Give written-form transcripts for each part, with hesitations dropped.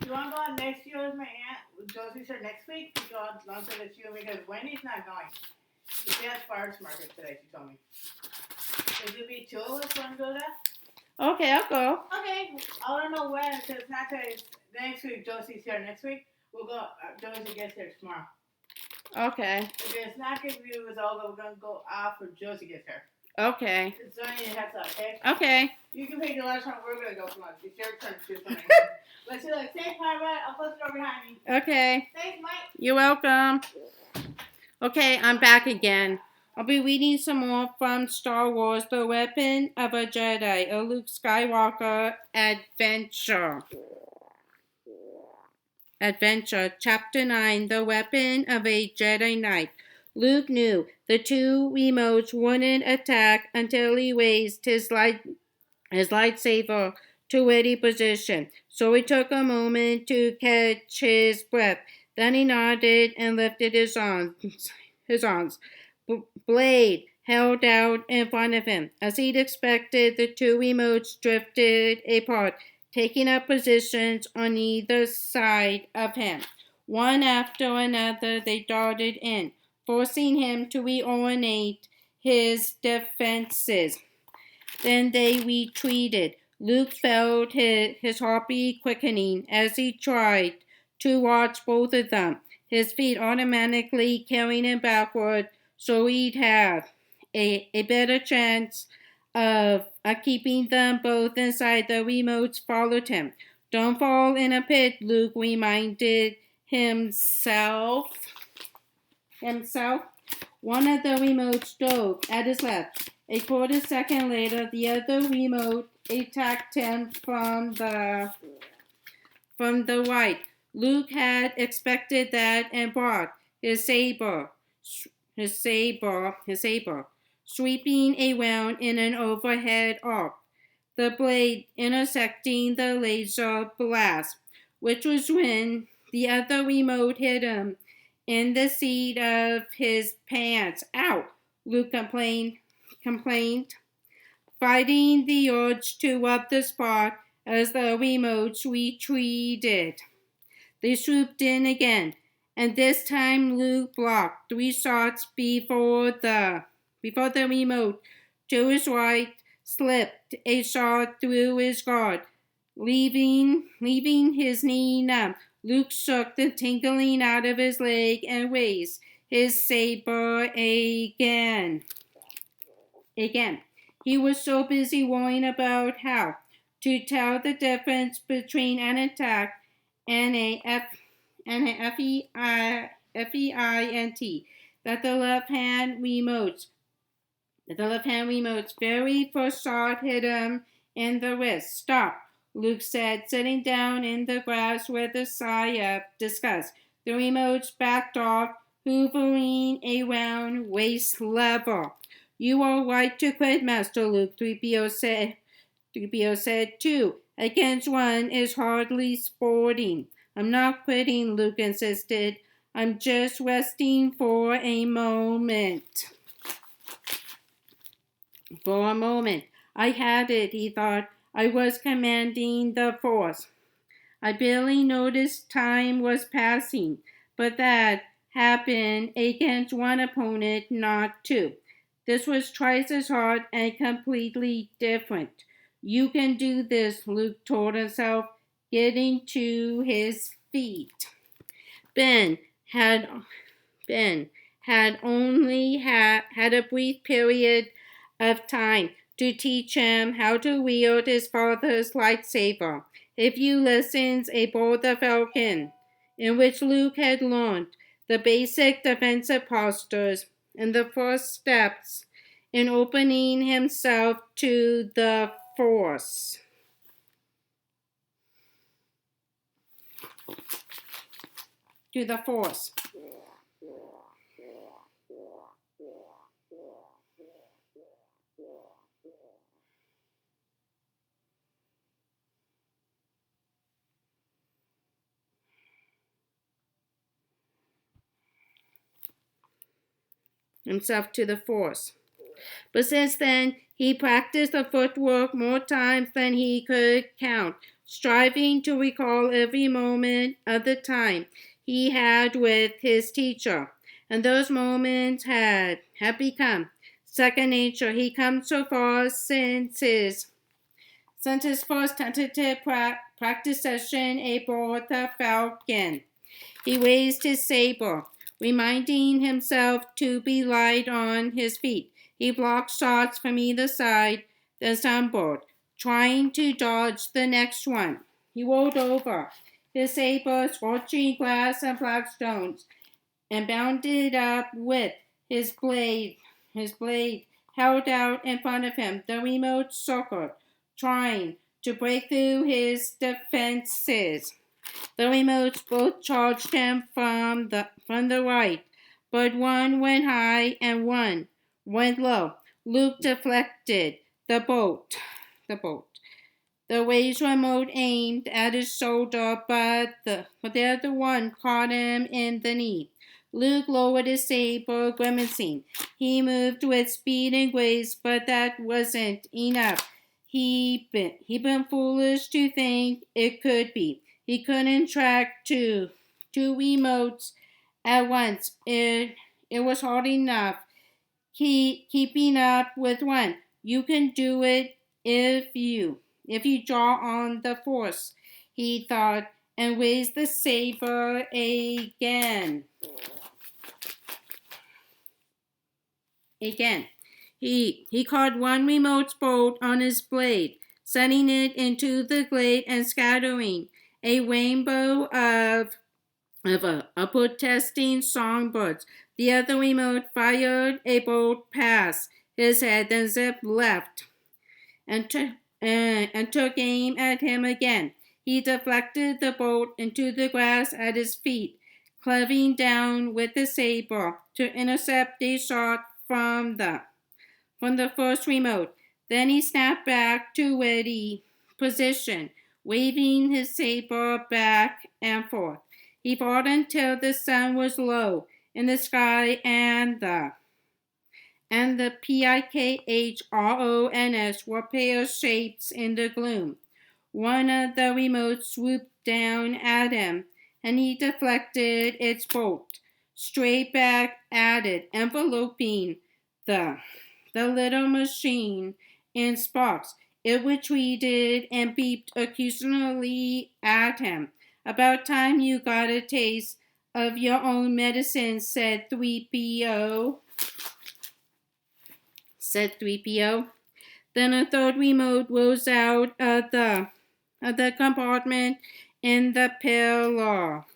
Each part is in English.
You want to go on next year with my aunt? Josie said next week we go on lunch with you because Wendy's not going. She has farmers market today. She told me. Would you be two of us want to go there? Okay, I'll go. Okay, I want to know when because not today. Next week Josie's here. Next week we'll go. Josie gets here tomorrow. Okay. If it's not good for you, it's all we're gonna go off when Josie gets here. Okay. It's only a heads up, okay? Okay. You can pick the last time we're gonna go for lunch. It's your turn to choose something. Let's do like, say hi, Red. I'll post it over behind me. Okay. Thanks, Mike. You're welcome. Okay, I'm back again. I'll be reading some more from Star Wars: The Weapon of a Jedi, a Luke Skywalker adventure. Chapter 9, The Weapon of a Jedi Knight. Luke knew the two remotes wouldn't attack until he raised his lightsaber to ready position, so he took a moment to catch his breath. Then he nodded and lifted his arms. Blade held out in front of him. As he'd expected, the two remotes drifted apart, taking up positions on either side of him. One after another, they darted in, forcing him to reorient his defenses. Then they retreated. Luke felt his heartbeat quickening as he tried to watch both of them, his feet automatically carrying him backward so he'd have a better chance of keeping them both inside. The remotes followed him. Don't fall in a pit, Luke reminded himself. One of the remotes dove at his left. A quarter second later, the other remote attacked him from the right. Luke had expected that and brought his saber, sweeping around in an overhead arc, the blade intersecting the laser blast, which was when the other remote hit him in the seat of his pants. Ow! Luke complained, fighting the urge to rub the spot as the remotes retreated. They swooped in again, and this time Luke blocked 3 shots before the remote to his right slipped a shot through his guard, leaving his knee numb. Luke shook the tingling out of his leg and raised his saber again. He was so busy worrying about how to tell the difference between an attack and an FEINT that the left-hand remote's very first shot hit him in the wrist. Stop, Luke said, sitting down in the grass with a sigh of disgust. The remotes backed off, hovering around waist level. You are right to quit, Master Luke, 3PO said. 2 against 1 is hardly sporting. I'm not quitting, Luke insisted. I'm just resting for a moment. For a moment. I had it, he thought. I was commanding the Force. I barely noticed time was passing, but that happened against 1 opponent, not 2. This was twice as hard and completely different. You can do this, Luke told himself, getting to his feet. Ben had only had a brief period of time to teach him how to wield his father's lightsaber. A few lessons aboard the Falcon, in which Luke had learned the basic defensive postures and the first steps in opening himself to the Force. Himself to the Force. But since then, he practiced the footwork more times than he could count, striving to recall every moment of the time he had with his teacher. And those moments had become second nature. He come so far since his first tentative practice session aboard the Falcon. He raised his saber, reminding himself to be light on his feet. He blocked shots from either side, then stumbled, trying to dodge the next one. He rolled over, his saber scorching glass and black stones, and bounded up with his blade held out in front of him. The remote circled, trying to break through his defenses. The remotes both charged him from the right, but one went high and one went low. Luke deflected the bolt. The waves remote aimed at his shoulder, but the other one caught him in the knee. Luke lowered his saber, grimacing. He moved with speed and grace, but that wasn't enough. He'd been foolish to think it could be. He couldn't track two remotes at once. It was hard enough keeping up with one. You can do it if you draw on the force, he thought, and raised the saber again. He caught one remote bolt on his blade, sending it into the glade and scattering a rainbow of protesting songbirds. The other remote fired a bolt past his head, then zipped left and took aim at him again. He deflected the bolt into the grass at his feet, cleaving down with the saber to intercept a shot from the first remote. Then he snapped back to ready position, waving his saber back and forth. He fought until the sun was low in the sky and the PIKHRONS were pale shapes in the gloom. One of the remotes swooped down at him, and he deflected its bolt straight back at it, enveloping the little machine in sparks. It retreated and beeped accusingly at him. About time you got a taste of your own medicine, said 3PO. Then a third remote rose out of the compartment in the pillar.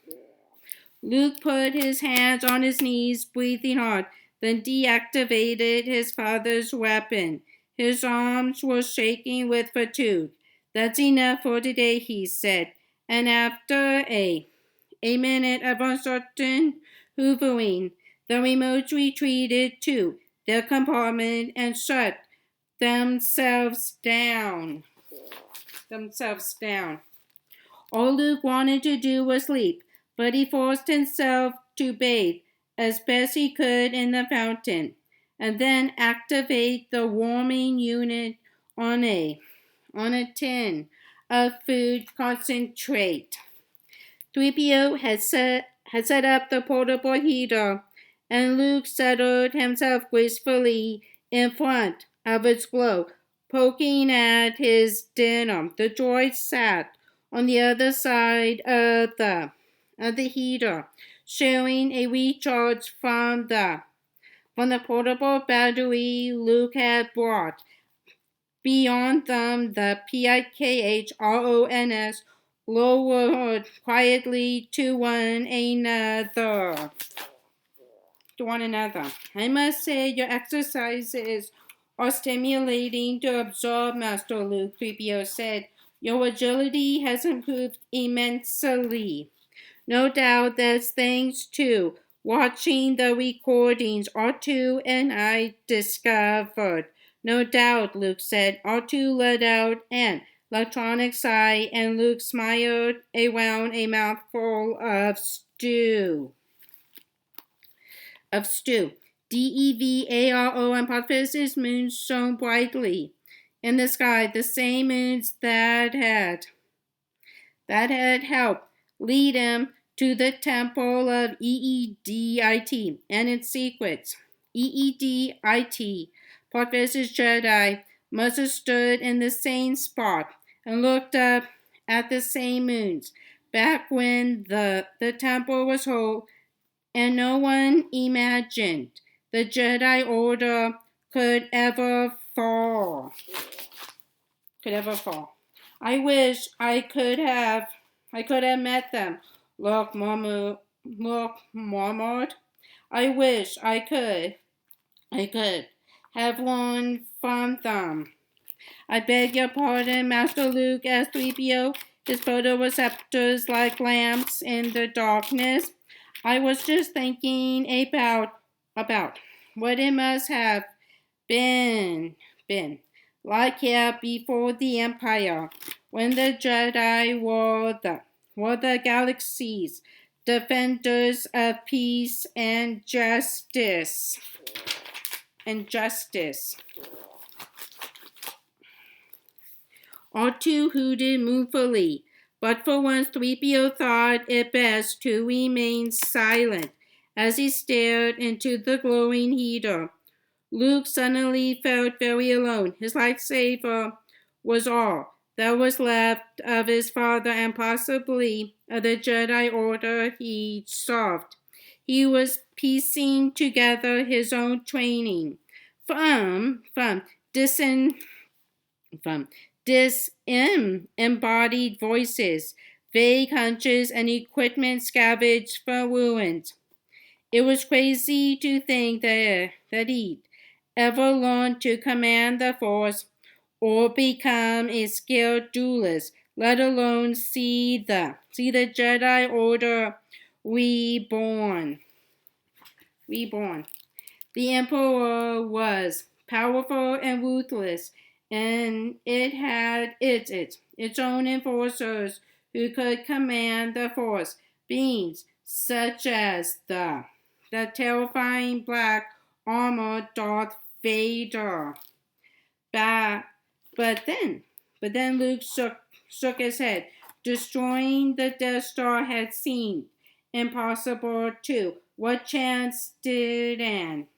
Luke put his hands on his knees, breathing hard, then deactivated his father's weapon. His arms were shaking with fatigue. That's enough for today, he said. And after a minute of uncertain hoovering, the remotes retreated to their compartment and shut themselves down. All Luke wanted to do was sleep, but he forced himself to bathe as best he could in the fountain, and then activate the warming unit on a tin of food concentrate. 3PO had set up the portable heater, and Luke settled himself gracefully in front of its glow, poking at his dinner. The droid sat on the other side of the heater, sharing a recharge from the portable battery Luke had brought. Beyond them, the PIKHRONS lowered quietly to one another. I must say your exercises are stimulating to observe, Master Luke, 3PO said. Your agility has improved immensely. No doubt that's thanks to watching the recordings R2 and I discovered. No doubt, Luke said. R2 let out an electronic sigh, and Luke smiled around a mouthful of stew. Devaro, and Potiphar's moons shone brightly in the sky, the same moons that had helped lead him to the temple of Eedit and its secrets. Eedit, Potiphar's Jedi, must have stood in the same spot and looked up at the same moons back when the temple was whole, and no one imagined the Jedi Order could ever fall. I wish I could have met them. Look, murmured. I wish I could have learned from them. I beg your pardon, Master Luke, asked 3PO, his photoreceptors like lamps in the darkness. I was just thinking about what it must have been like here before the Empire, when the Jedi were the galaxy's defenders of peace and justice. R2 hooted mournfully, but for once 3PO thought it best to remain silent as he stared into the glowing heater. Luke suddenly felt very alone. His lightsaber was all that was left of his father and possibly of the Jedi Order he served. He was piecing together his own training from disembodied voices, vague hunches, and equipment scavenged from ruins. It was crazy to think that he'd ever learn to command the Force or become a skilled duelist, let alone see the Jedi Order reborn. The Emperor was powerful and ruthless, and it had its own enforcers who could command the Force, beings such as the terrifying black armored Darth Vader. But then Luke shook his head. Destroying the Death Star had seemed impossible too. What chance did an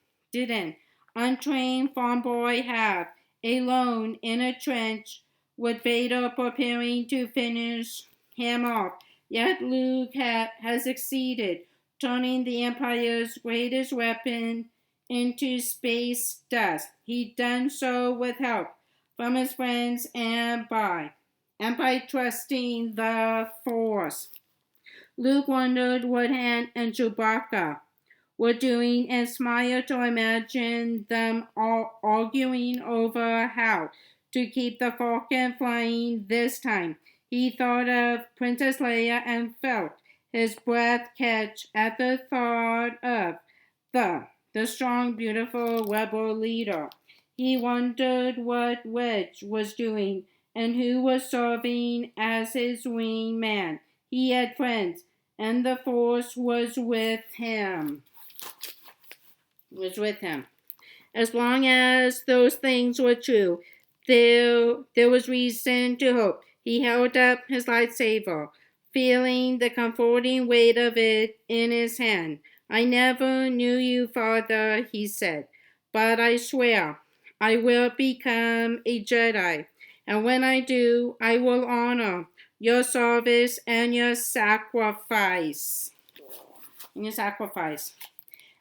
untrained farm boy have, alone in a trench, with Vader preparing to finish him off? Yet Luke had succeeded, turning the Empire's greatest weapon into space dust. He'd done so with help from his friends and by trusting the Force. Luke wondered what Han and Chewbacca were doing and smiled to imagine them all arguing over how to keep the Falcon flying this time. He thought of Princess Leia and felt his breath catch at the thought of the strong, beautiful rebel leader. He wondered what Wedge was doing and who was serving as his wingman. He had friends, and the Force was with him. As long as those things were true, there was reason to hope. He held up his lightsaber, feeling the comforting weight of it in his hand. I never knew you, Father, he said, but I swear I will become a Jedi, and when I do, I will honor your service and your sacrifice.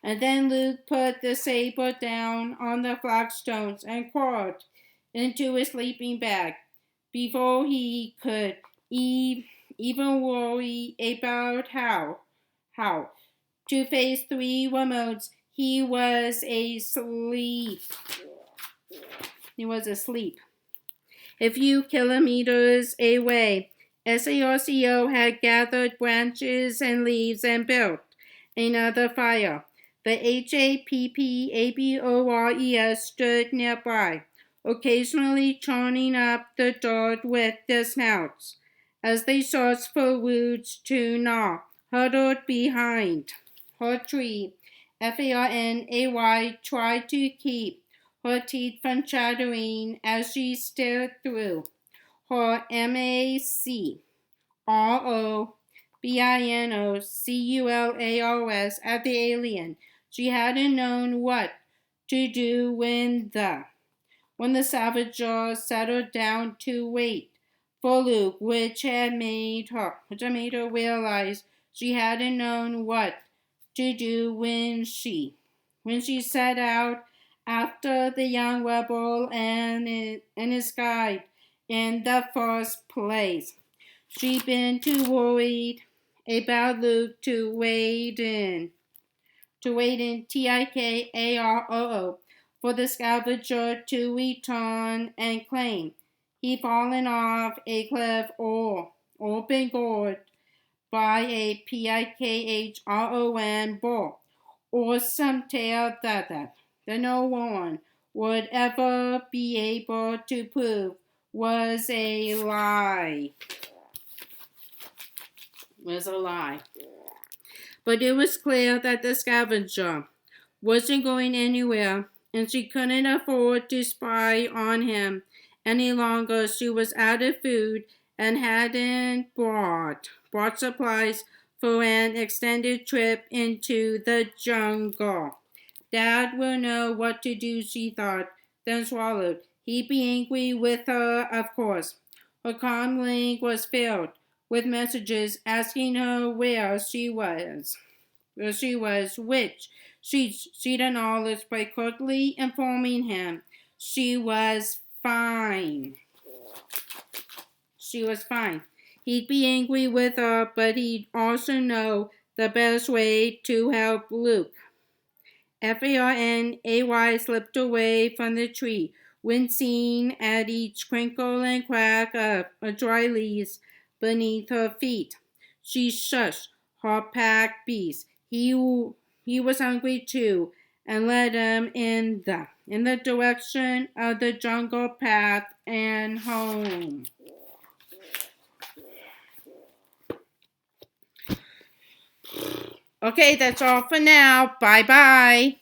And then Luke put the saber down on the flagstones and crawled into his sleeping bag before he could even worry about how to face 3 remotes. He was asleep. A few kilometers away, SARCO had gathered branches and leaves and built another fire. The HAPPABORES stood nearby, occasionally churning up the dirt with their snouts as they searched for roots to gnaw. Huddled behind her tree, Fanay tried to keep her teeth from chattering as she stared through her MACROBINOCULARS at the alien. She hadn't known what to do when the Salvager settled down to wait for Luke, which had made her realize she hadn't known what to do when she set out after the young rebel and his guide in the first place. She'd been too worried about Luke to wait in TIKAROO for the scavenger to return and claim he'd fallen off a cliff or been gored by a PIKHRON bull or some tale that no one would ever be able to prove was a lie. But it was clear that the scavenger wasn't going anywhere, and she couldn't afford to spy on him any longer. She was out of food and hadn't brought supplies for an extended trip into the jungle. Dad will know what to do, she thought, then swallowed. He'd be angry with her, of course. Her comm link was filled with messages asking her where she was, which she'd acknowledged by quickly informing him she was fine. He'd be angry with her, but he'd also know the best way to help Luke. FARNAY slipped away from the tree, wincing at each crinkle and crack of dry leaves beneath her feet. She shushed her pack beast. He was hungry too, and led him in the direction of the jungle path and home. Okay, that's all for now. Bye-bye.